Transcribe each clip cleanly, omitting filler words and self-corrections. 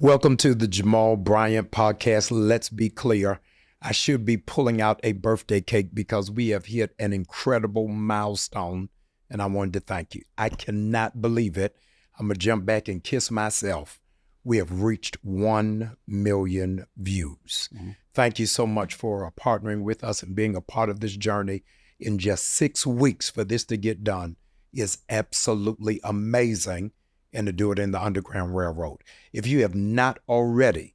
Welcome to the Jamal Bryant Podcast. Let's be clear. I should be pulling out a birthday cake because we have hit an incredible milestone, and I wanted to thank you. I cannot believe it. I'm going to jump back and kiss myself. We have reached 1 million views. Mm-hmm. Thank you so much for partnering with us and being a part of this journey. In just 6 weeks for this to get done is absolutely amazing, and to do it in the Underground Railroad. If you have not already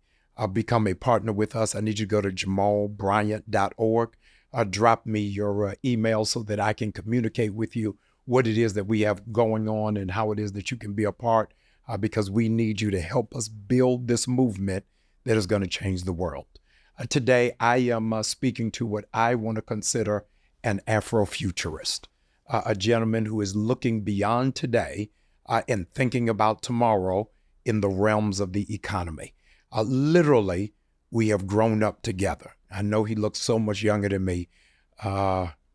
become a partner with us, I need you to go to jamalbryant.org. Drop me your email so that I can communicate with you what it is that we have going on and how it is that you can be a part, because we need you to help us build this movement that is going to change the world. Today, I am speaking to what I want to consider an Afrofuturist, a gentleman who is looking beyond today and thinking about tomorrow in the realms of the economy. Literally, we have grown up together. I know he looks so much younger than me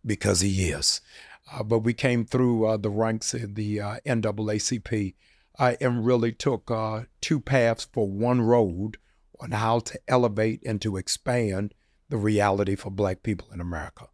because he is. But we came through the ranks in the NAACP and really took 2 paths for one road on how to elevate and to expand the reality for Black people in America.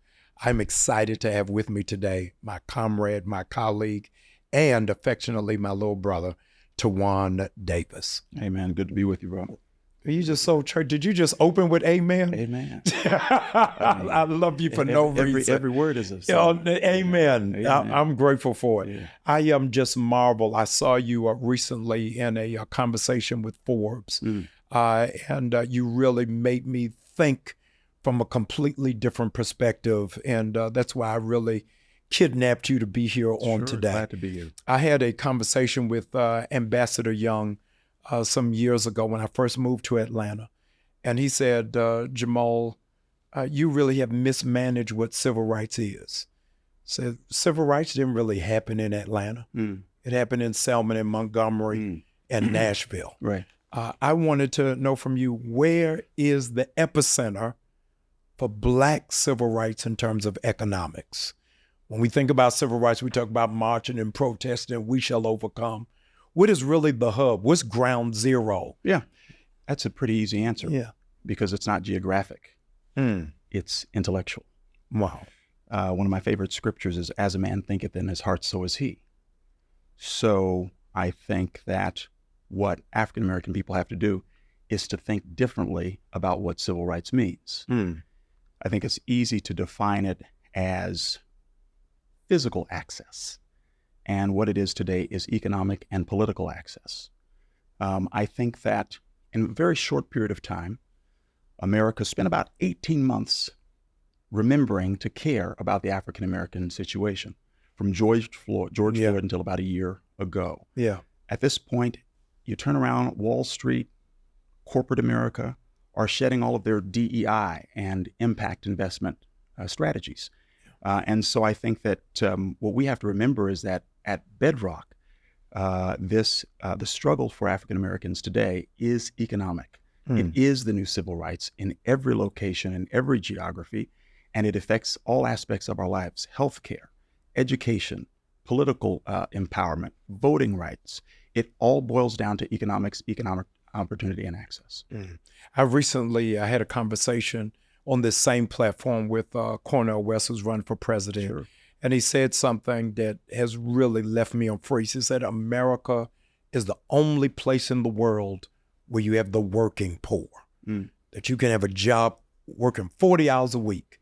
I'm excited to have with me today my comrade, my colleague, and affectionately my little brother, Tawan Davis. Hey, man, good to be with you, bro. You just so church. Did you just open with amen? Amen. I love you for no reason. Every word is a amen. Amen. I'm grateful for it. Yeah. I am just marvel. I saw you recently in a conversation with Forbes, and you really made me think from a completely different perspective, and that's why I really kidnapped you to be here on today. Glad to be here. I had a conversation with Ambassador Young some years ago when I first moved to Atlanta. And he said, Jamal, you really have mismanaged what civil rights is. So civil rights didn't really happen in Atlanta. It happened in Selma and Montgomery and Nashville. Right. I wanted to know from you, where is the epicenter for Black civil rights in terms of economics? When we think about civil rights, we talk about marching and protesting, and we shall overcome. What is really the hub? What's ground zero? Yeah, that's a pretty easy answer. Yeah. Because it's not geographic. It's intellectual. Wow. One of my favorite scriptures is, as a man thinketh in his heart, so is he. So I think that what African-American people have to do is to think differently about what civil rights means. I think it's easy to define it as physical access. And what it is today is economic and political access. I think that in a very short period of time, America spent about 18 months remembering to care about the African-American situation, from George Floyd until about a year ago. Yeah. At this point, you turn around, Wall Street, corporate America are shedding all of their DEI and impact investment strategies. And so I think that what we have to remember is that at bedrock, the struggle for African Americans today is economic. It is the new civil rights in every location, in every geography, and it affects all aspects of our lives: healthcare, education, political empowerment, voting rights. It all boils down to economics, economic opportunity, and access. I recently had a conversation on this same platform with Cornel West, who's running for president. Sure. And he said something that has really left me on freeze. He said, America is the only place in the world where you have the working poor, that you can have a job working 40 hours a week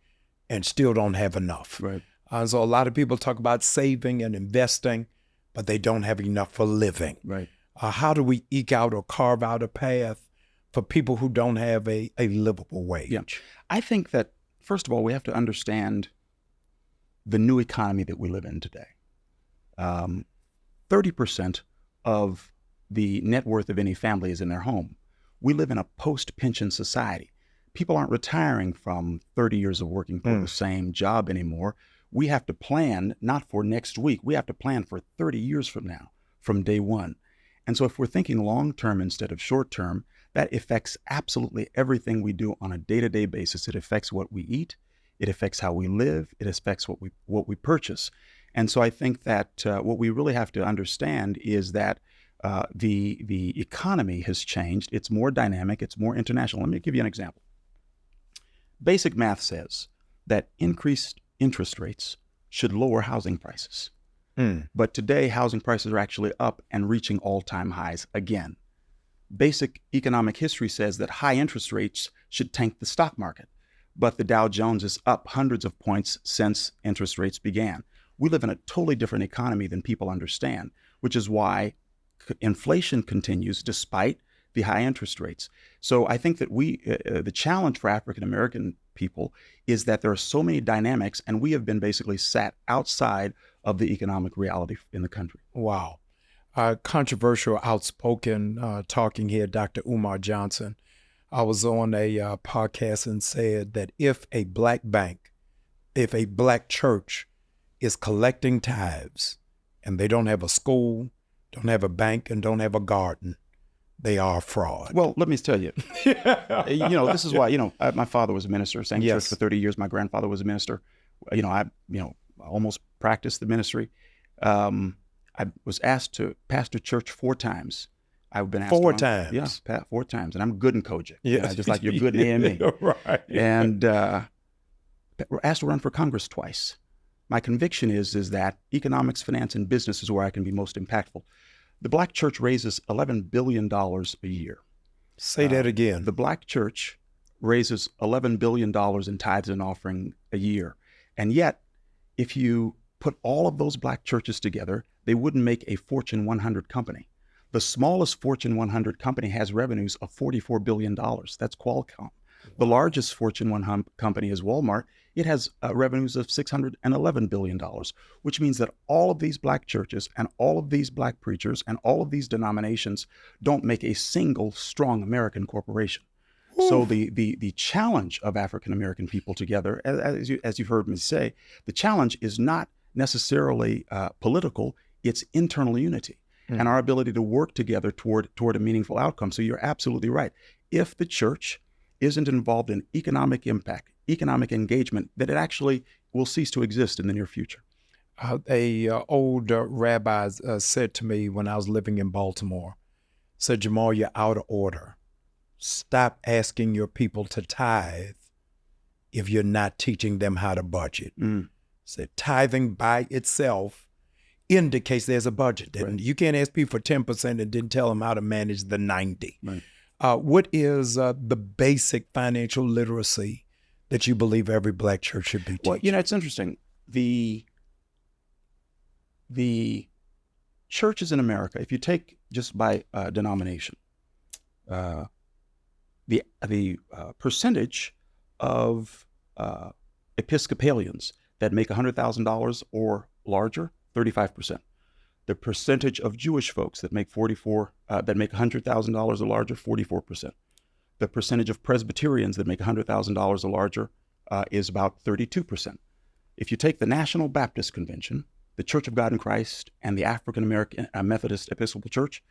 and still don't have enough. Right. So a lot of people talk about saving and investing, but they don't have enough for living. Right. How do we eke out or carve out a path for people who don't have a livable wage? Yeah. I think that, first of all, we have to understand the new economy that we live in today. 30% of the net worth of any family is in their home. We live in a post-pension society. People aren't retiring from 30 years of working for the same job anymore. We have to plan not for next week. We have to plan for 30 years from now, from day one. And so if we're thinking long-term instead of short-term, that affects absolutely everything we do on a day-to-day basis. It affects what we eat. It affects how we live. It affects what we purchase. And so I think that what we really have to understand is that the economy has changed. It's more dynamic. It's more international. Let me give you an example. Basic math says that increased interest rates should lower housing prices. But today, housing prices are actually up and reaching all-time highs again. Basic economic history says that high interest rates should tank the stock market. But the Dow Jones is up hundreds of points since interest rates began. We live in a totally different economy than people understand, which is why inflation continues despite the high interest rates. So I think that the challenge for African American people is that there are so many dynamics, and we have been basically sat outside of the economic reality in the country. Wow. Controversial, outspoken talking here, Dr. Umar Johnson. I was on a podcast and said that if a black church is collecting tithes and they don't have a school, don't have a bank, and don't have a garden, they are a fraud. Well, let me tell you, this is why, my father was a minister, sang in church for 30 years. My grandfather was a minister. I almost practiced the ministry. I was asked to pastor church 4 times. I've been asked 4 times. Yeah, 4 times. And I'm good in Kojic. Yes. Just like you're good in AME. Right. And we're asked to run for Congress twice. My conviction is that economics, finance, and business is where I can be most impactful. The black church raises $11 billion a year. Say that again. The black church raises $11 billion in tithes and offering a year. And yet, if you put all of those black churches together, they wouldn't make a Fortune 100 company. The smallest Fortune 100 company has revenues of $44 billion. That's Qualcomm. The largest Fortune 100 company is Walmart. It has revenues of $611 billion, which means that all of these black churches and all of these black preachers and all of these denominations don't make a single strong American corporation. Ooh. So the challenge of African American people together, as you've heard me say, the challenge is not necessarily political, it's internal unity and our ability to work together toward a meaningful outcome. So you're absolutely right. If the church isn't involved in economic impact, economic engagement, then it actually will cease to exist in the near future. Old rabbi said to me when I was living in Baltimore, said, Jamal, you're out of order. Stop asking your people to tithe if you're not teaching them how to budget. Said tithing by itself indicates there's a budget. Right. You can't ask people for 10% and then tell them how to manage the 90. Right. What is the basic financial literacy that you believe every black church should be teaching? Well, it's interesting. The churches in America, if you take just by denomination, the percentage of Episcopalians that make $100,000 or larger, 35%. The percentage of Jewish folks that make $100,000 or larger, 44%. The percentage of Presbyterians that make $100,000 or larger is about 32%. If you take the National Baptist Convention, the Church of God in Christ, and the African American Methodist Episcopal Church,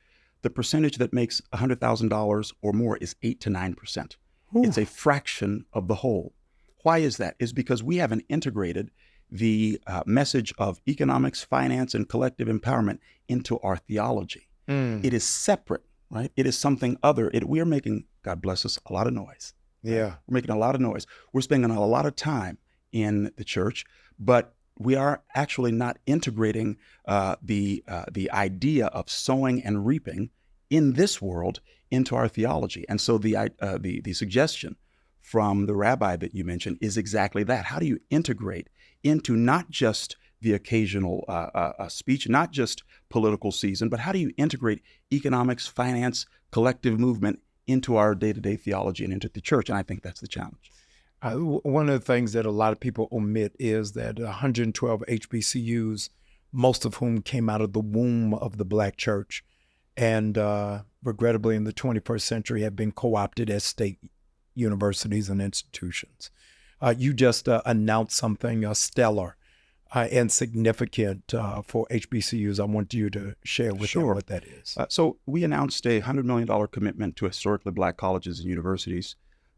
the percentage that makes $100,000 or more is 8 to 9%. Ooh. It's a fraction of the whole. Why is that? It's because we haven't integrated the message of economics, finance, and collective empowerment into our theology. It is separate, right? It is something other. We are making, God bless us, a lot of noise. Yeah. We're making a lot of noise. We're spending a lot of time in the church, but we are actually not integrating the idea of sowing and reaping in this world into our theology. And so the suggestion from the rabbi that you mentioned is exactly that. How do you integrate into not just the occasional speech, not just political season, but how do you integrate economics, finance, collective movement into our day-to-day theology and into the church? And I think that's the challenge. One of the things that a lot of people omit is that 112 HBCUs, most of whom came out of the womb of the black church, and regrettably in the 21st century have been co-opted as state universities and institutions. You just announced something stellar and significant for HBCUs. I want you to share with them what that is. So we announced a $100 million commitment to historically black colleges and universities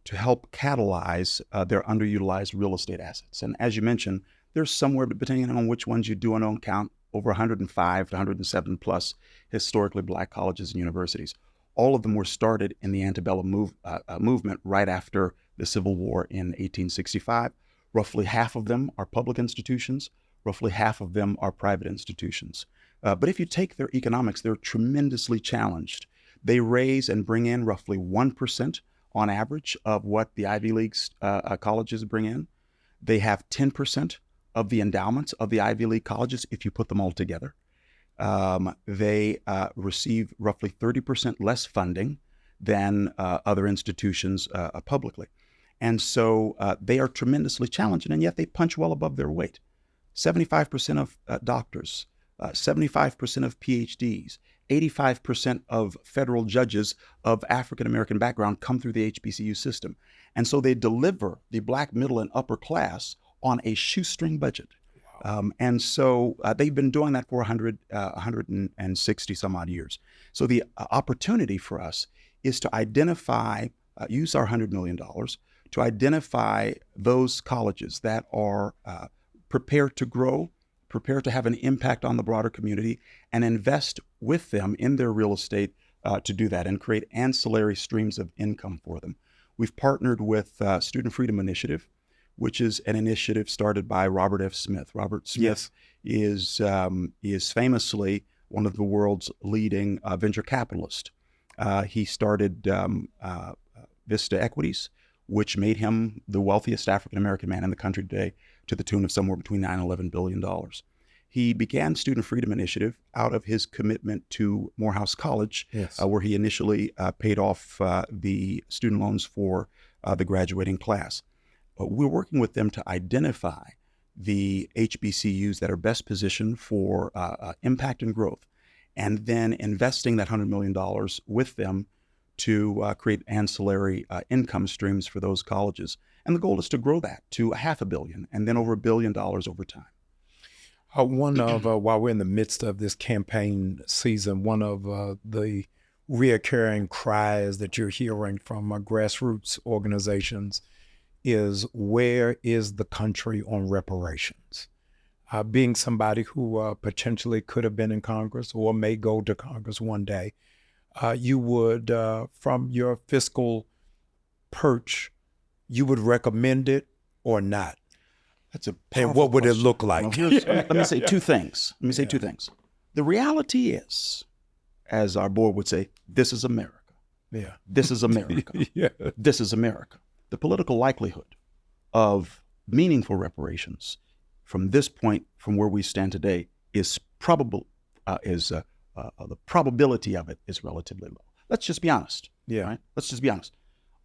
to help catalyze their underutilized real estate assets. And as you mentioned, there's somewhere, depending on which ones you do an own count, over 105 to 107 plus historically Black colleges and universities. All of them were started in the antebellum movement right after the Civil War in 1865. Roughly half of them are public institutions. Roughly half of them are private institutions. But if you take their economics, they're tremendously challenged. They raise and bring in roughly 1% on average of what the Ivy League colleges bring in. They have 10% of the endowments of the Ivy League colleges if you put them all together. They receive roughly 30% less funding than other institutions publicly. And so they are tremendously challenging, and yet they punch well above their weight. 75% of doctors, 75% of PhDs, 85% of federal judges of African-American background come through the HBCU system. And so they deliver the Black middle and upper class on a shoestring budget. And so they've been doing that for 160 some odd years. So the opportunity for us is to identify, use our $100 million to identify those colleges that are prepared to grow, prepared to have an impact on the broader community, and invest with them in their real estate to do that and create ancillary streams of income for them. We've partnered with Student Freedom Initiative, which is an initiative started by Robert F. Smith. Robert Smith is famously one of the world's leading venture capitalists. He started Vista Equities, which made him the wealthiest African-American man in the country today, to the tune of somewhere between $9 and $11 billion. He began Student Freedom Initiative out of his commitment to Morehouse College, where he initially paid off the student loans for the graduating class. We're working with them to identify the HBCUs that are best positioned for impact and growth, and then investing that $100 million with them to create ancillary income streams for those colleges. And the goal is to grow that to $500 million and then over $1 billion over time. While we're in the midst of this campaign season, one of the reoccurring cries that you're hearing from grassroots organizations is, where is the country on reparations? Being somebody who potentially could have been in Congress or may go to Congress one day, you would, from your fiscal perch, you would recommend it or not? That's a And what would question. it look like? Well, let me say two things. Two things. The reality is, as our board would say, this is America. Yeah. This is America. This is America. The political likelihood of meaningful reparations from this point, from where we stand today, is probable. The probability of it is relatively low. Let's just be honest. Right? Let's just be honest.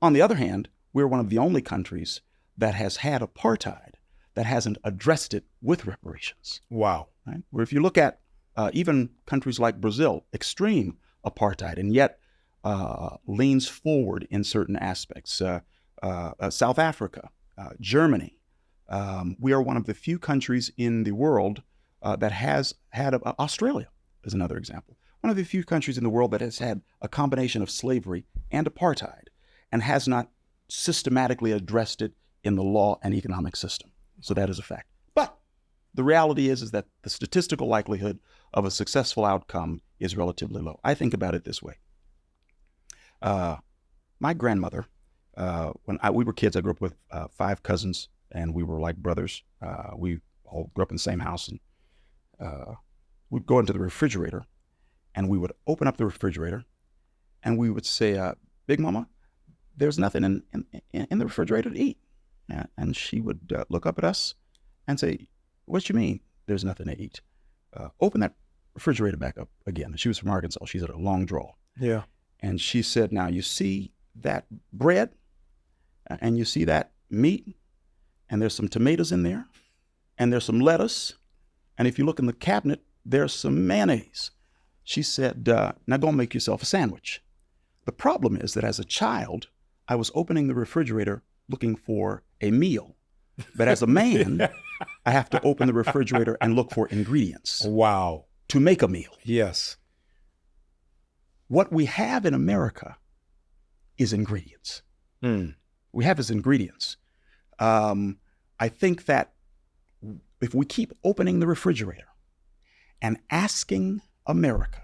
On the other hand, we're one of the only countries that has had apartheid that hasn't addressed it with reparations. Wow. Right? Where if you look at even countries like Brazil, extreme apartheid, and yet leans forward in certain aspects. South Africa, Germany. We are one of the few countries in the world that has had Australia is another example. One of the few countries in the world that has had a combination of slavery and apartheid and has not systematically addressed it in the law and economic system. So that is a fact. But the reality is that the statistical likelihood of a successful outcome is relatively low. I think about it this way. My grandmother, when we were kids, I grew up with 5 cousins, and we were like brothers. We all grew up in the same house, and we'd go into the refrigerator, and we would open up the refrigerator, and we would say, "Big Mama, there's nothing in the refrigerator to eat." And she would look up at us and say, "What you mean there's nothing to eat? Open that refrigerator back up again." And she was from Arkansas. She's at a long draw. Yeah. And she said, "Now you see that bread, and you see that meat, and there's some tomatoes in there, and there's some lettuce, and if you look in the cabinet, there's some mayonnaise." She said, "Now go make yourself a sandwich." The problem is that as a child, I was opening the refrigerator looking for a meal. But as a man, I have to open the refrigerator and look for ingredients. Wow. To make a meal. Yes. What we have in America is ingredients. we have as ingredients. I think that if we keep opening the refrigerator and asking America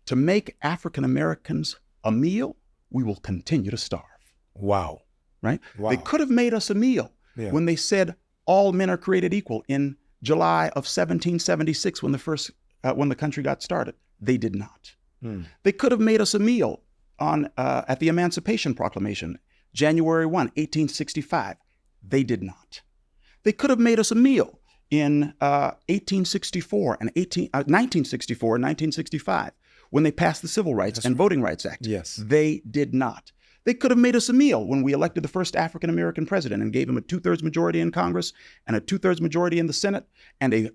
to make African Americans a meal, we will continue to starve. Wow. Right? Wow. They could have made us a meal when they said all men are created equal in July of 1776 when the country got started. They did not. They could have made us a meal at the Emancipation Proclamation, January 1, 1865. They did not. They could have made us a meal in 1964 and 1965 when they passed the Civil Rights and Voting Rights Act. Yes. They did not. They could have made us a meal when we elected the first African-American president and gave him a 2/3 majority in Congress and a 2/3 majority in the Senate and a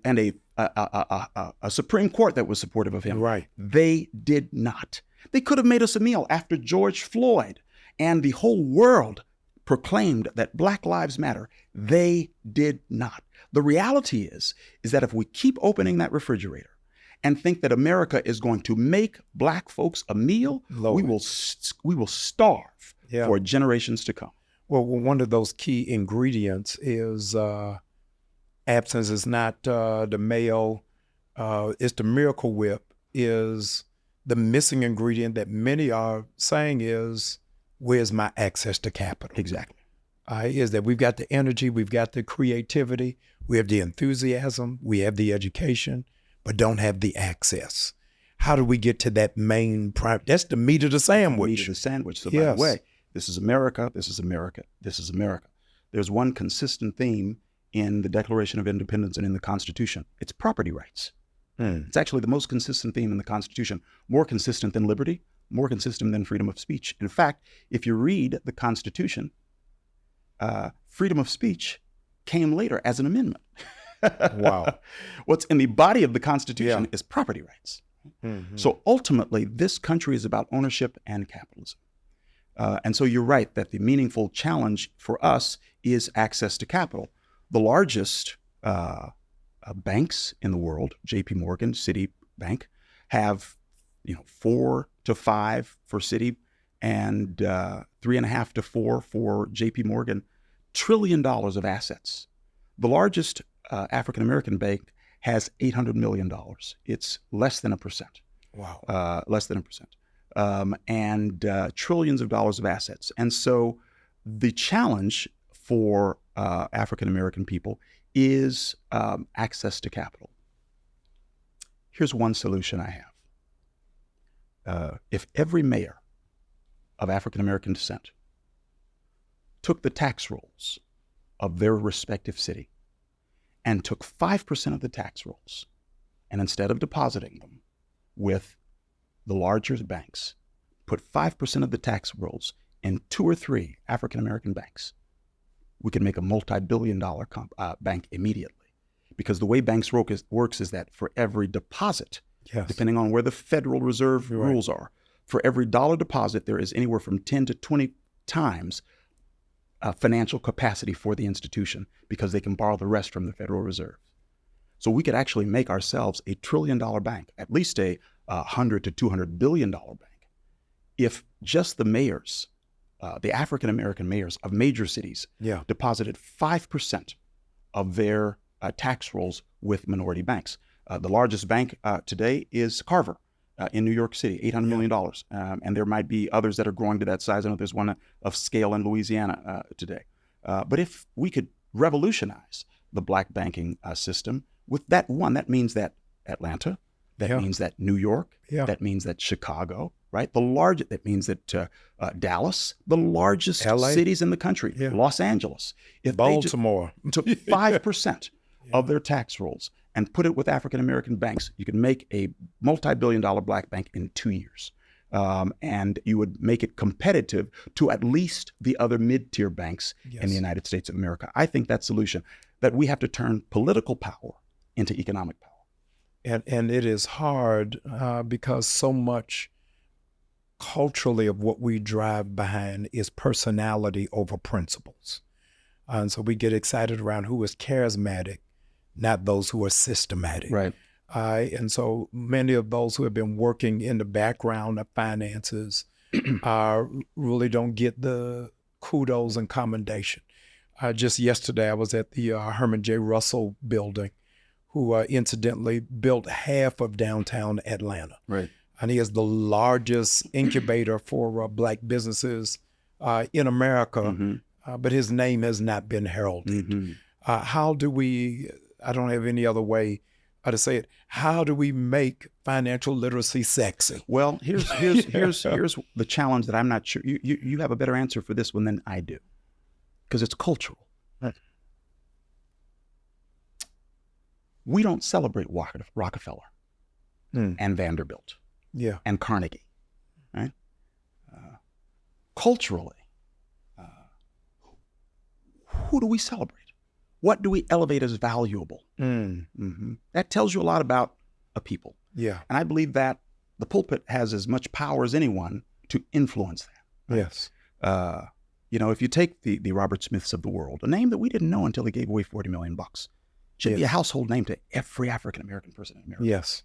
Supreme Court that was supportive of him. Right. They did not. They could have made us a meal after George Floyd and the whole world proclaimed that Black Lives Matter. They did not. The reality is that if we keep opening that refrigerator and think that America is going to make Black folks a meal, we will starve for generations to come. Well, one of those key ingredients is absence is not the mayo, it's the Miracle Whip is the missing ingredient that many are saying is, where's my access to capital? Exactly. Is that we've got the energy, we've got the creativity, we have the enthusiasm, we have the education, but don't have the access. How do we get to that main prime? That's the meat of the sandwich. Meat of the sandwich. So by the way, this is America, this is America, this is America. There's one consistent theme in the Declaration of Independence and in the Constitution. It's property rights. It's actually the most consistent theme in the Constitution, more consistent than liberty, more consistent than freedom of speech. In fact, if you read the Constitution, freedom of speech came later as an amendment. Wow. What's in the body of the Constitution is property rights. So ultimately, this country is about ownership and capitalism. And so you're right that the meaningful challenge for us is access to capital. The largest banks in the world, JP Morgan, Citibank, have 4 to 5 for Citi and 3.5 to 4 for JP Morgan, $1 trillion of assets. The largest African American bank has $800 million. It's less than 1%. Wow. Less than 1%. And trillions of dollars of assets. And so the challenge for African American people is access to capital. Here's one solution I have. If every mayor of African American descent took the tax rolls of their respective city and took 5% of the tax rolls, and instead of depositing them with the larger banks, put 5% of the tax rolls in 2 or 3 African American banks, we can make a multi-billion-dollar bank immediately. Because the way banks works is that for every deposit, depending on where the Federal Reserve rules are, for every dollar deposit, there is anywhere from 10 to 20 times financial capacity for the institution because they can borrow the rest from the Federal Reserve. So we could actually make ourselves a $1 trillion bank, at least a $100 to $200 billion bank, if just the mayors, the African American mayors of major cities deposited 5% of their tax rolls with minority banks. The largest bank today is Carver in New York City, $800 million. And there might be others that are growing to that size. I know there's one of scale in Louisiana today. But if we could revolutionize the Black banking system with that one, that means that Atlanta, that means that New York, that means that Chicago, right? That means that Dallas, the largest LA. Cities in the country, Los Angeles. If Baltimore they took 5% of their tax rolls and put it with African American banks, you could make a multi-billion-dollar Black bank in 2 years. And you would make it competitive to at least the other mid-tier banks in the United States of America. I think that solution, that we have to turn political power into economic power. And it is hard because so much culturally of what we drive behind is personality over principles. And so we get excited around who is charismatic, not those who are systematic. Right. And so many of those who have been working in the background of finances really don't get the kudos and commendation. Just yesterday, I was at the Herman J. Russell building, who incidentally built half of downtown Atlanta. Right. And he is the largest incubator for Black businesses in America, but his name has not been heralded. How do we, I don't have any other way to say it, how do we make financial literacy sexy? Well, here's the challenge that I'm not sure, you have a better answer for this one than I do, because it's cultural. Right. We don't celebrate Rockefeller and Vanderbilt and Carnegie, right? Culturally, who do we celebrate? What do we elevate as valuable? That tells you a lot about a people. Yeah. And I believe that the pulpit has as much power as anyone to influence that. Right? Yes. If you take the Robert Smiths of the world, a name that we didn't know until he gave away $40 million, should be a household name to every African-American person in America. Yes.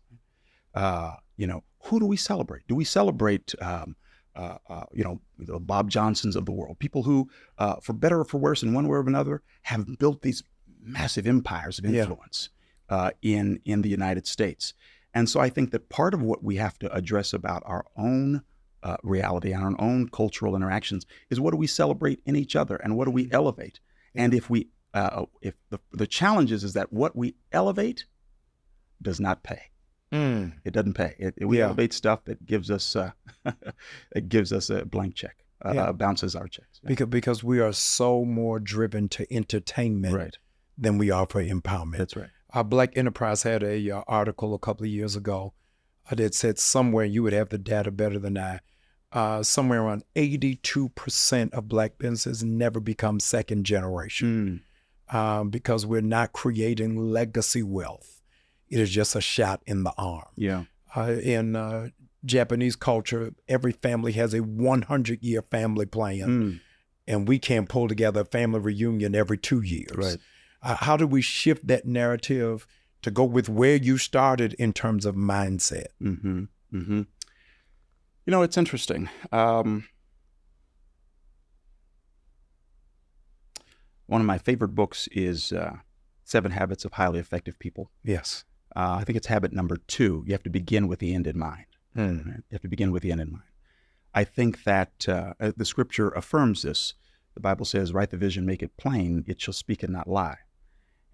Who do we celebrate? Do we celebrate, the Bob Johnsons of the world, people who, for better or for worse, in one way or another, have built these massive empires of influence in the United States. And so I think that part of what we have to address about our own reality and our own cultural interactions is, what do we celebrate in each other and what do we elevate? And if the challenge is that what we elevate does not pay. It doesn't pay. We elevate stuff that gives us a blank check, bounces our checks. Because we are so more driven to entertainment than we are for empowerment. That's right. Black Enterprise had a article a couple of years ago that said, somewhere, you would have the data better than I, somewhere around 82% of Black businesses never become second generation because we're not creating legacy wealth. It is just a shot in the arm. Yeah. In Japanese culture, every family has a 100-year family plan, and we can't pull together a family reunion every 2 years. Right. How do we shift that narrative to go with where you started in terms of mindset? It's interesting. One of my favorite books is 7 Habits of Highly Effective People. Yes. I think it's habit number 2. You have to begin with the end in mind. Right? You have to begin with the end in mind. I think that the scripture affirms this. The Bible says, write the vision, make it plain, it shall speak and not lie.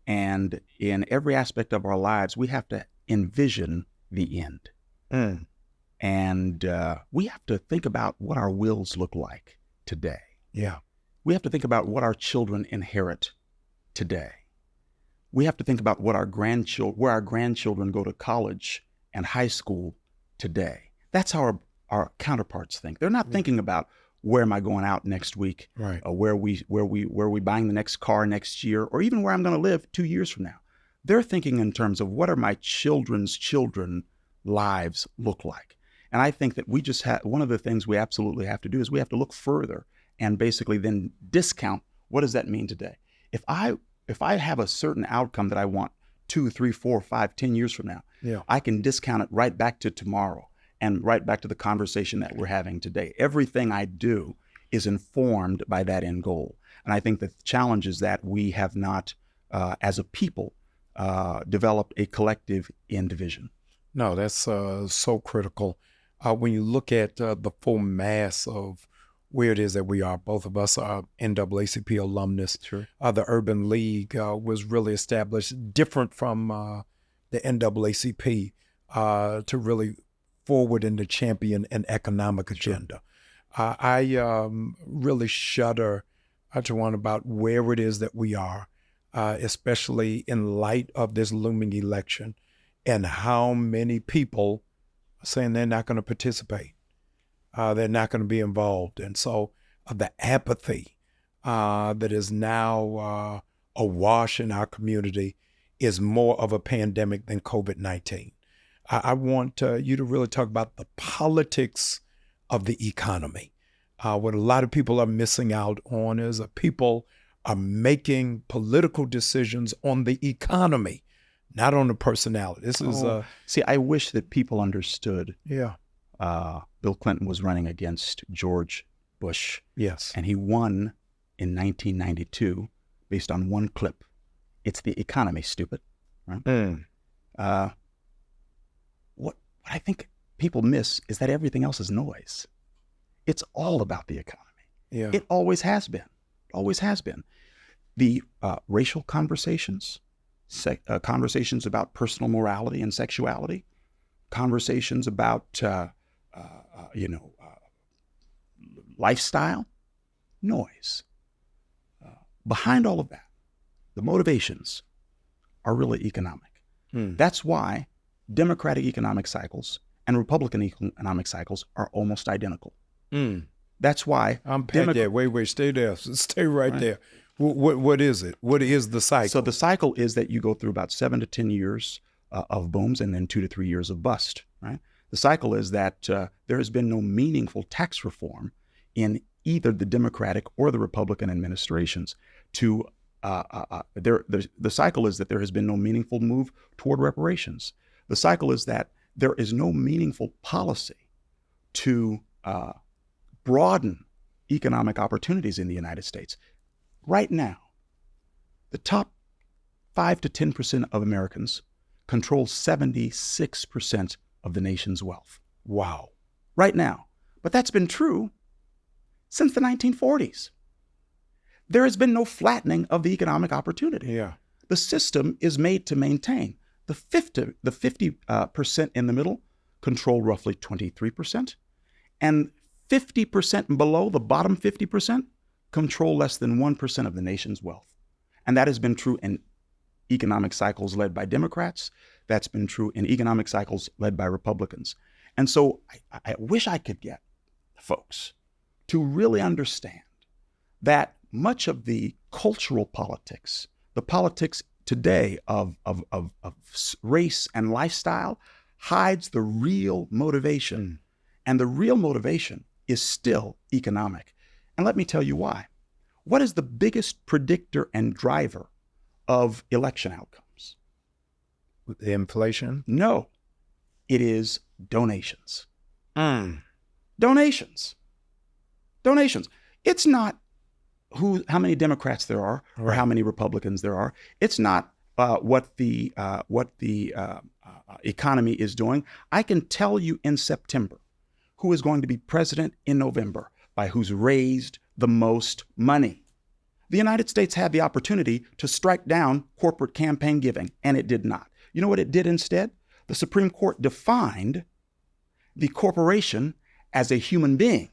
And in every aspect of our lives, we have to envision the end. And we have to think about what our wills look like today. Yeah. We have to think about what our children inherit today. We have to think about what where our grandchildren go to college and high school today. That's how our counterparts think. They're not thinking about, where am I going out next week? Right. Or where we buying the next car next year, or even where I'm going to live 2 years from now. They're thinking in terms of, what are my children's children lives look like? And I think that one of the things we absolutely have to do is we have to look further and basically then discount, what does that mean today? If I have a certain outcome that I want 2, 3, 4, 5, 10 years from now, I can discount it right back to tomorrow and right back to the conversation that we're having today. Everything I do is informed by that end goal. And I think that the challenge is that we have not, as a people, developed a collective end vision. No, that's so critical. When you look at the full mass of where it is that we are, both of us are NAACP alumnus. Sure. The Urban League was really established different from the NAACP to really forward and to champion an economic agenda. I really shudder, Tawan, about where it is that we are, especially in light of this looming election, and how many people are saying they're not going to participate. They're not going to be involved. And so the apathy that is now awash in our community is more of a pandemic than COVID-19. I want you to really talk about the politics of the economy. What a lot of people are missing out on is that people are making political decisions on the economy, not on the personality. This is see, I wish that people understood. Yeah. Bill Clinton was running against George Bush. Yes. And he won in 1992 based on one clip. It's the economy, stupid. Right? What I think people miss is that everything else is noise. It's all about the economy. Yeah. It always has been. Always has been. The racial conversations, conversations about personal morality and sexuality, conversations about lifestyle, noise. Behind all of that, the motivations are really economic. That's why Democratic economic cycles and Republican economic cycles are almost identical. That's why unpack that. Wait, stay there. Stay right there. What is it? What is the cycle? So the cycle is that you go through about 7 to 10 years of booms and then 2 to 3 years of bust. Right. The cycle is that there has been no meaningful tax reform in either the Democratic or the Republican administrations. The cycle is that there has been no meaningful move toward reparations. The cycle is that there is no meaningful policy to broaden economic opportunities in the United States. Right now, the top 5 to 10% of Americans control 76% of the nation's wealth. Wow. Right now. But that's been true since the 1940s. There has been no flattening of the economic opportunity. Yeah. The system is made to maintain. The 50% in the middle control roughly 23%, and 50% below, the bottom 50%, control less than 1% of the nation's wealth. And that has been true in economic cycles led by Democrats. That's been true in economic cycles led by Republicans. And so I wish I could get folks to really understand that much of the cultural politics, the politics today of race and lifestyle, hides the real motivation. And the real motivation is still economic. And let me tell you why. What is the biggest predictor and driver of election outcomes? The inflation? No, it is donations. Donations. It's not how many Democrats there are or how many Republicans there are. It's not what the economy is doing. I can tell you in September who is going to be president in November by who's raised the most money. The United States had the opportunity to strike down corporate campaign giving, and it did not. You know what it did instead? The Supreme Court defined the corporation as a human being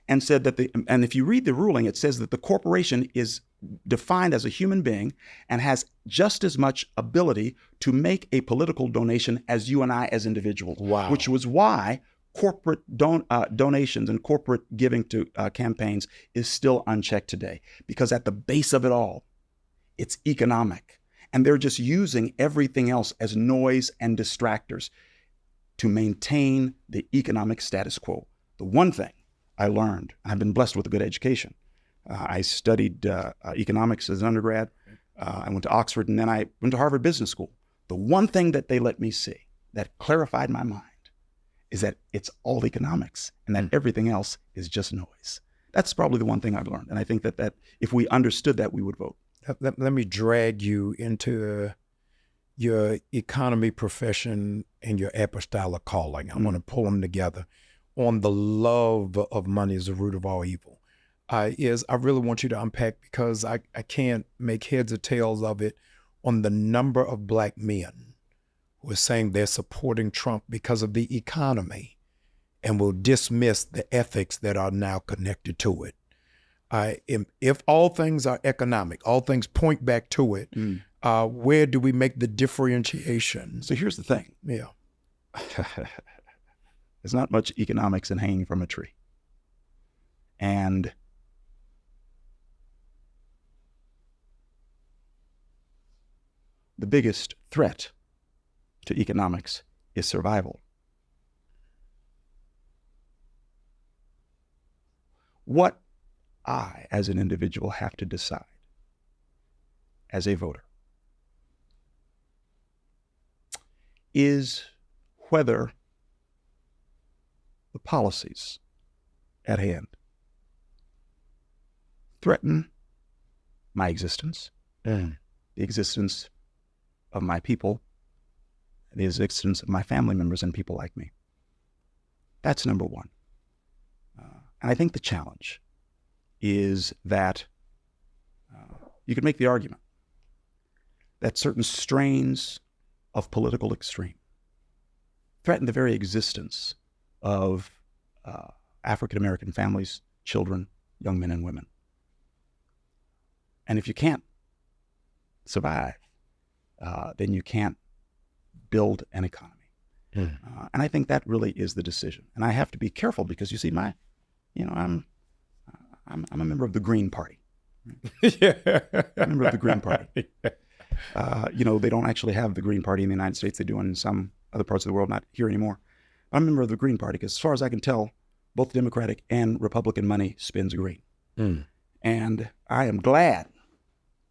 and said that and if you read the ruling, it says that the corporation is defined as a human being and has just as much ability to make a political donation as you and I as individuals. Wow. Which was why corporate donations and corporate giving to campaigns is still unchecked today, because at the base of it all, it's economic. And they're just using everything else as noise and distractors to maintain the economic status quo. The one thing I learned, I've been blessed with a good education. I studied economics as an undergrad. I went to Oxford, and then I went to Harvard Business School. The one thing that they let me see that clarified my mind is that it's all economics and that everything else is just noise. That's probably the one thing I've learned. And I think that if we understood that, we would vote. Let me drag you into your economy profession and your apostolic calling. I want to pull them together on the love of money as the root of all evil. I really want you to unpack, because I can't make heads or tails of it, on the number of Black men who are saying they're supporting Trump because of the economy and will dismiss the ethics that are now connected to it. If all things are economic, all things point back to it, where do we make the differentiation? So here's the thing. Yeah. There's not much economics in hanging from a tree. And the biggest threat to economics is survival. What I, as an individual, have to decide as a voter is whether the policies at hand threaten my existence, Mm. the existence of my people, the existence of my family members and people like me. That's number one. And I think the challenge is that you could make the argument that certain strains of political extreme threaten the very existence of African-American families, children, young men and women. And if you can't survive, then you can't build an economy. And I think that really is the decision. And I have to be careful because you see, I'm a member of the Green Party. Yeah. I'm a member of the Green Party. They don't actually have the Green Party in the United States. They do in some other parts of the world, not here anymore. I'm a member of the Green Party because as far as I can tell, both Democratic and Republican money spends green. Mm. And I am glad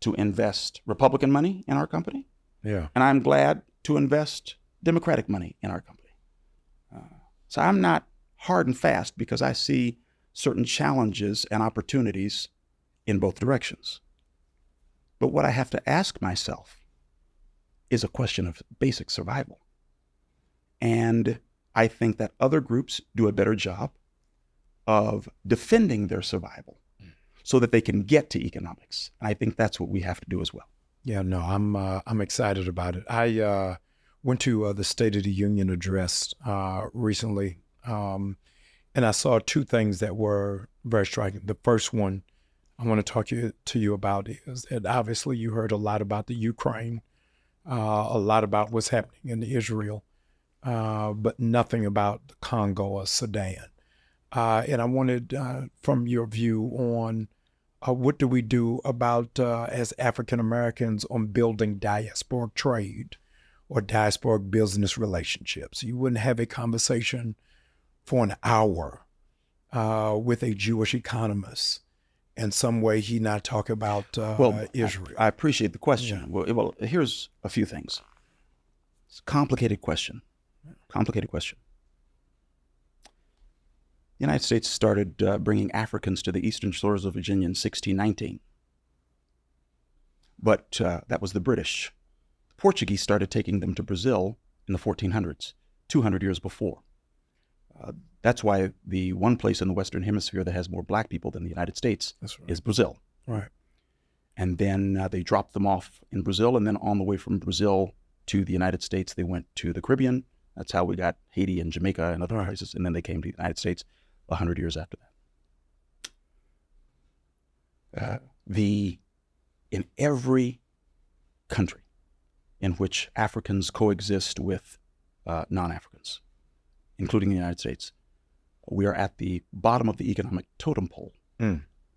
to invest Republican money in our company. Yeah. And I'm glad to invest Democratic money in our company. So I'm not hard and fast because I see certain challenges and opportunities in both directions. But what I have to ask myself is a question of basic survival. And I think that other groups do a better job of defending their survival so that they can get to economics. And I think that's what we have to do as well. Yeah, no, I'm excited about it. I went to the State of the Union address recently, and I saw two things that were very striking. The first one I want to talk to you about is that obviously you heard a lot about the Ukraine, a lot about what's happening in Israel, but nothing about the Congo or Sudan. And I wanted, from your view on what do we do about, as African Americans, on building diasporic trade or diasporic business relationships? You wouldn't have a conversation for an hour with a Jewish economist. In some way, he not talk about Israel. I appreciate the question. Yeah. Well, here's a few things. It's a complicated question. The United States started bringing Africans to the eastern shores of Virginia in 1619. But that was the British. The Portuguese started taking them to Brazil in the 1400s, 200 years before. That's why the one place in the Western Hemisphere that has more black people than the United States is Brazil. Right. And then they dropped them off in Brazil, and then on the way from Brazil to the United States, they went to the Caribbean. That's how we got Haiti and Jamaica and other places, and then they came to the United States 100 years after that. In every country in which Africans coexist with non-Africans, including the United States, we are at the bottom of the economic totem pole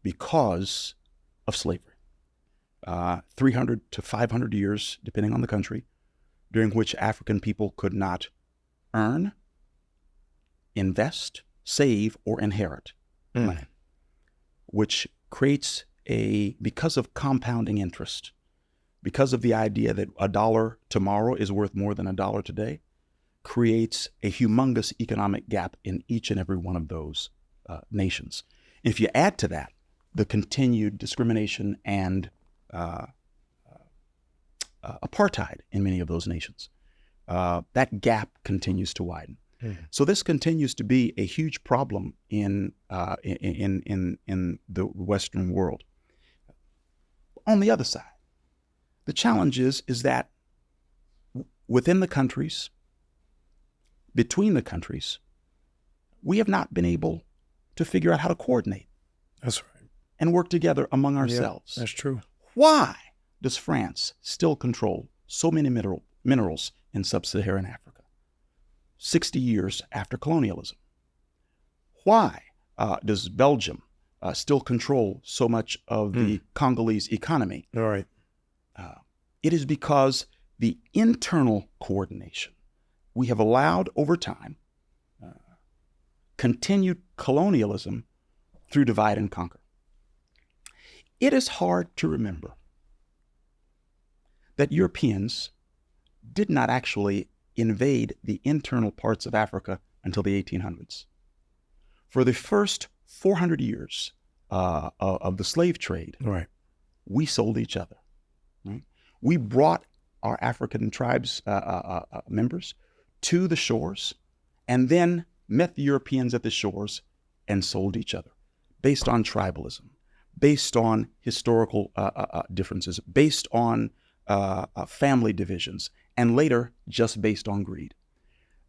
because of slavery. 300 to 500 years, depending on the country, during which African people could not earn, invest, save, or inherit money, which creates because of compounding interest, because of the idea that $1 tomorrow is worth more than $1 today, creates a humongous economic gap in each and every one of those nations. And if you add to that the continued discrimination and apartheid in many of those nations, that gap continues to widen. So this continues to be a huge problem in the Western world. On the other side, the challenge is that within the countries, between the countries, we have not been able to figure out how to coordinate. That's right. And work together among ourselves. Yeah, that's true. Why does France still control so many minerals in sub-Saharan Africa, 60 years after colonialism? Why does Belgium still control so much of the Congolese economy? All right. It is because the internal coordination we have allowed over time continued colonialism through divide and conquer. It is hard to remember that Europeans did not actually invade the internal parts of Africa until the 1800s. For the first 400 years of the slave trade. Right. We sold each other. Right? We brought our African tribes members to the shores, and then met the Europeans at the shores and sold each other, based on tribalism, based on historical differences, based on family divisions, and later just based on greed.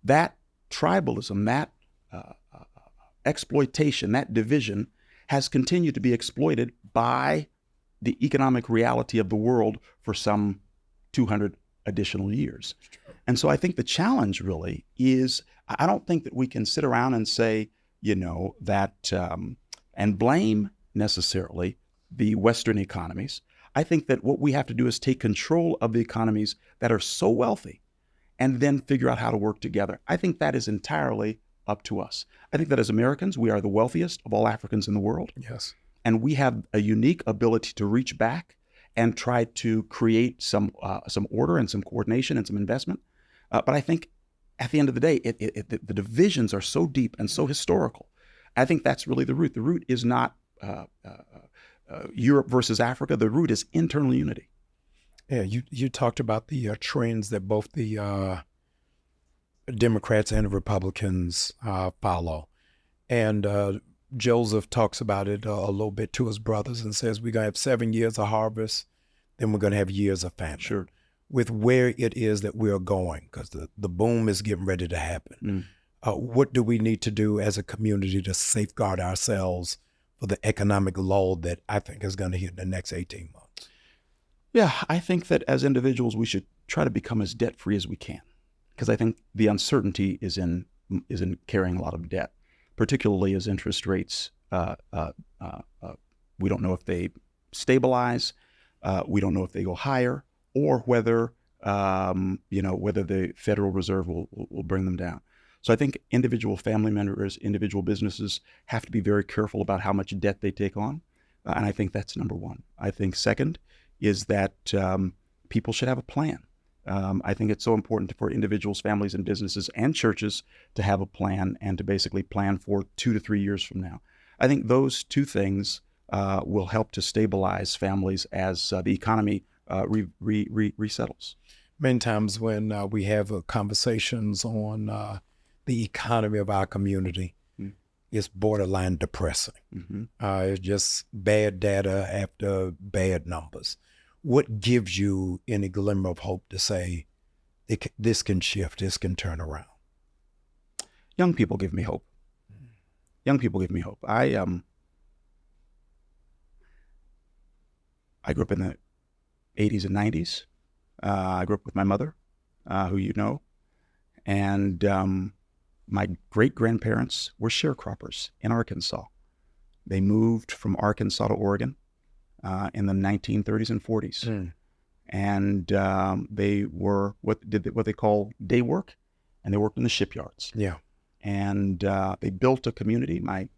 That tribalism, that exploitation, that division has continued to be exploited by the economic reality of the world for some 200 additional years. And so I think the challenge really is, I don't think that we can sit around and say, that, and blame necessarily the Western economies. I think that what we have to do is take control of the economies that are so wealthy and then figure out how to work together. I think that is entirely up to us. I think that as Americans, we are the wealthiest of all Africans in the world. Yes. And we have a unique ability to reach back and try to create some order and some coordination and some investment. But I think at the end of the day, the divisions are so deep and so historical. I think that's really the root. The root is not Europe versus Africa. The root is internal unity. Yeah, you talked about the trends that both the Democrats and Republicans follow. And Joseph talks about it a little bit to his brothers and says, we're going to have 7 years of harvest, then we're going to have years of famine. Sure. With where it is that we're going, because the boom is getting ready to happen. What do we need to do as a community to safeguard ourselves for the economic lull that I think is going to hit in the next 18 months? Yeah, I think that as individuals, we should try to become as debt-free as we can, because I think the uncertainty is in carrying a lot of debt, particularly as interest rates, we don't know if they stabilize, we don't know if they go higher, or whether whether the Federal Reserve will bring them down. So I think individual family members, individual businesses have to be very careful about how much debt they take on, and I think that's number one. I think second is that people should have a plan. I think it's so important for individuals, families, and businesses and churches to have a plan and to basically plan for 2 to 3 years from now. I think those two things will help to stabilize families as the economy resettles. Many times when we have conversations on the economy of our community, it's borderline depressing. It's just bad data after bad numbers. What gives you any glimmer of hope to say this can shift, this can turn around? Young people give me hope. Young people give me hope. I grew up in the 80s and 90s. I grew up with my mother, who you know, and my great-grandparents were sharecroppers in Arkansas. They moved from Arkansas to Oregon in the 1930s and 40s. And they were what they call day work, and they worked in the shipyards. Yeah. And they built a community. My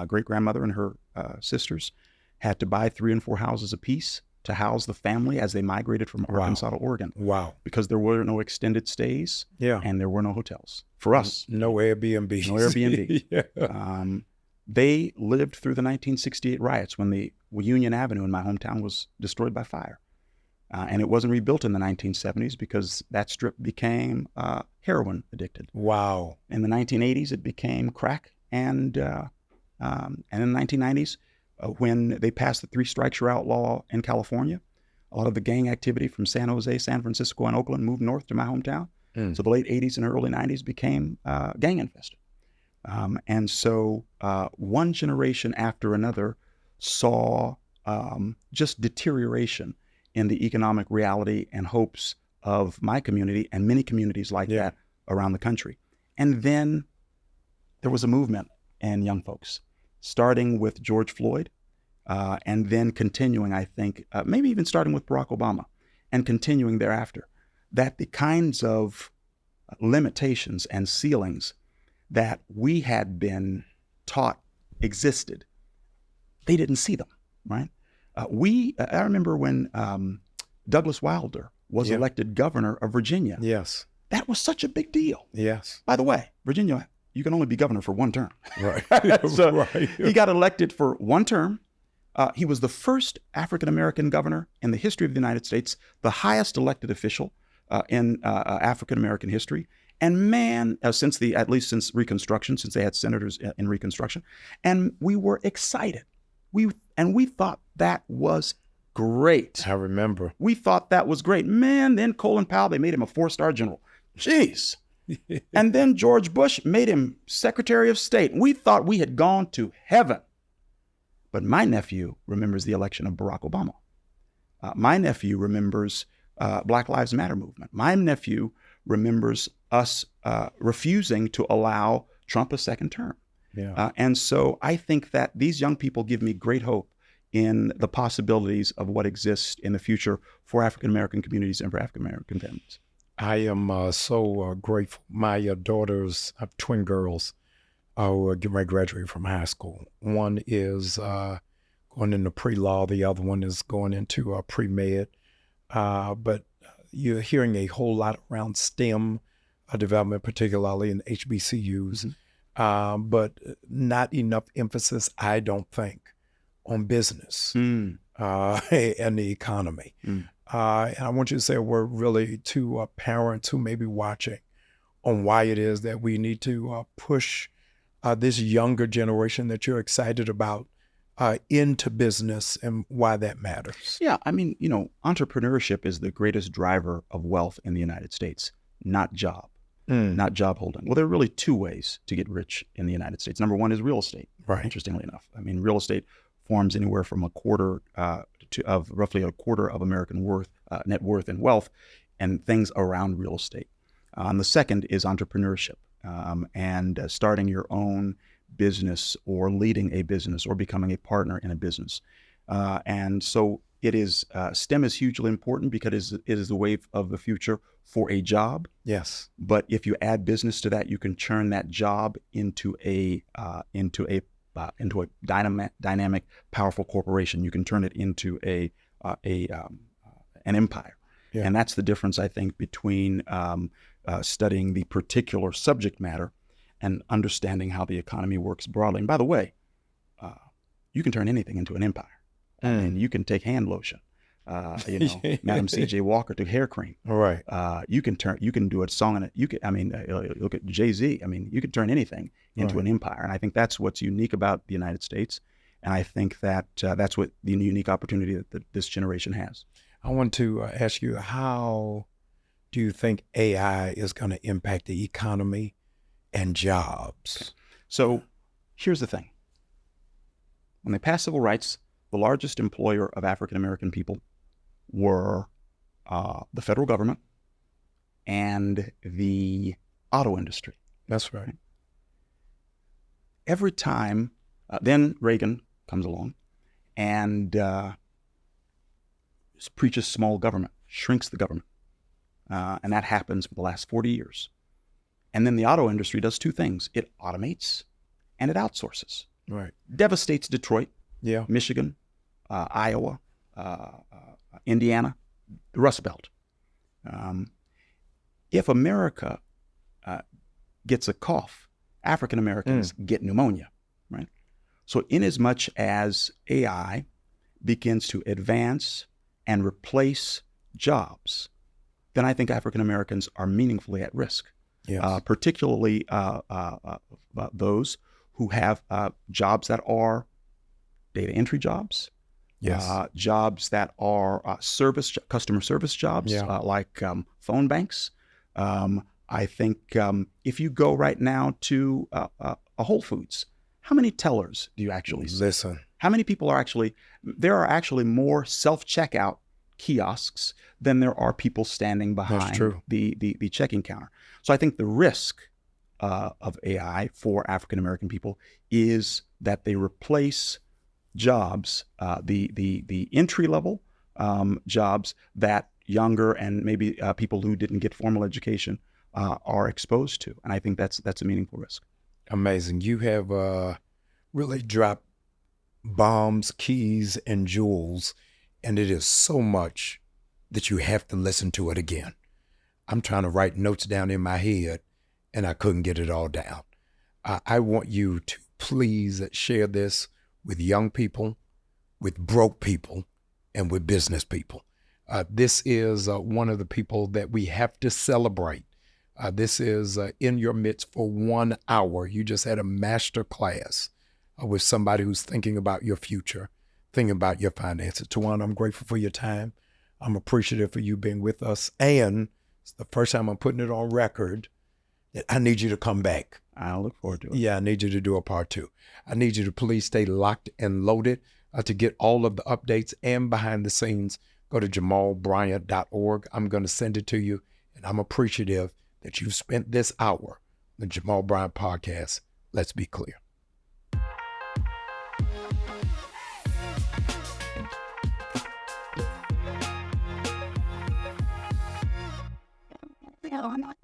great-grandmother and her sisters had to buy 3 and 4 houses apiece to house the family as they migrated from Arkansas to Oregon. Wow. Because there were no extended stays. Yeah. And there were no hotels for us. No Airbnb. No Airbnb. Yeah. They lived through the 1968 riots when the Union Avenue in my hometown was destroyed by fire. And it wasn't rebuilt in the 1970s because that strip became heroin addicted. Wow. In the 1980s, it became crack. And in the 1990s, when they passed the 3 strikes you're out law in California, a lot of the gang activity from San Jose, San Francisco, and Oakland moved north to my hometown. So the late 80s and early 90s became gang infested. And so one generation after another saw just deterioration in the economic reality and hopes of my community and many communities like that around the country. And then there was a movement in young folks, starting with George Floyd, and then continuing, I think, maybe even starting with Barack Obama, and continuing thereafter, that the kinds of limitations and ceilings that we had been taught existed, they didn't see them, right? I remember when Douglas Wilder was elected governor of Virginia. Yes. That was such a big deal. Yes. By the way, Virginia, you can only be governor for 1 term. Right. So right. he got elected for 1 term, He was the first African-American governor in the history of the United States, the highest elected official in African-American history. And man, since Reconstruction, since they had senators in Reconstruction, and we were excited. We thought that was great. I remember. We thought that was great. Man, then Colin Powell, they made him a 4-star general. Jeez. And then George Bush made him Secretary of State. We thought we had gone to heaven. But my nephew remembers the election of Barack Obama. My nephew remembers Black Lives Matter movement. My nephew remembers us refusing to allow Trump a second term. Yeah. And so I think that these young people give me great hope in the possibilities of what exists in the future for African-American communities and for African-American families. I am so grateful. My daughters, I have twin girls who are getting ready to graduate from high school. One is going into pre-law. The other one is going into pre-med. But you're hearing a whole lot around STEM development, particularly in HBCUs, but not enough emphasis, I don't think, on business and the economy. And I want you to say a word really to parents who may be watching on why it is that we need to push this younger generation that you're excited about into business and why that matters. Yeah, I mean, entrepreneurship is the greatest driver of wealth in the United States, not job holding. Well, there are really two ways to get rich in the United States. Number one is real estate, right? Interestingly enough. I mean, real estate forms anywhere from roughly a quarter of American net worth and wealth, and things around real estate. And the second is entrepreneurship, and starting your own business or leading a business or becoming a partner in a business. And so it is, STEM is hugely important because it is the wave of the future for a job. Yes. But if you add business to that, you can turn that job into a dynamic, powerful corporation. You can turn it into an empire. Yeah. And that's the difference, I think, between studying the particular subject matter and understanding how the economy works broadly. And by the way, you can turn anything into an empire. And you can take hand lotion, Madam C.J. Walker to hair cream. All right. You can do a song on it. Look at Jay-Z. I mean, you can turn anything into an empire. And I think that's what's unique about the United States. And I think that that's what the unique opportunity that this generation has. I want to ask you, how do you think AI is going to impact the economy and jobs? Okay. So here's the thing. When they passed civil rights, the largest employer of African-American people were the federal government and the auto industry. That's right. Every time, then Reagan comes along and preaches small government, shrinks the government. And that happens for the last 40 years. And then the auto industry does two things. It automates and it outsources. Right. Devastates Detroit, yeah, Michigan, Iowa, Indiana, the Rust Belt. If America gets a cough, African Americans get pneumonia, right? So inasmuch as AI begins to advance and replace jobs, then I think African Americans are meaningfully at risk. Yes. Particularly those who have jobs that are data entry jobs, yes, jobs that are customer service jobs, like phone banks. I think if you go right now to a Whole Foods, how many tellers do you actually see? Listen. How many people there are actually more self-checkout kiosks than there are people standing behind the checking counter. So I think the risk of AI for African American people is that they replace jobs, the entry level jobs that younger and maybe people who didn't get formal education are exposed to, and I think that's a meaningful risk. Amazing. You have really dropped bombs, keys, and jewels, and it is so much that you have to listen to it again. I'm trying to write notes down in my head, and I couldn't get it all down. I want you to please share this with young people, with broke people and with business people. This is one of the people that we have to celebrate. This is in your midst for 1 hour. You just had a master class with somebody who's thinking about your future, thinking about your finances. Tawan, I'm grateful for your time. I'm appreciative for you being with us. And it's the first time I'm putting it on record that I need you to come back. I'll look forward to it. Yeah, I need you to do a part 2. I need you to please stay locked and loaded to get all of the updates and behind the scenes. Go to jamalbryant.org. I'm going to send it to you. And I'm appreciative that you've spent this hour, the Jamal Bryant Podcast. Let's be clear. Yeah, I'm not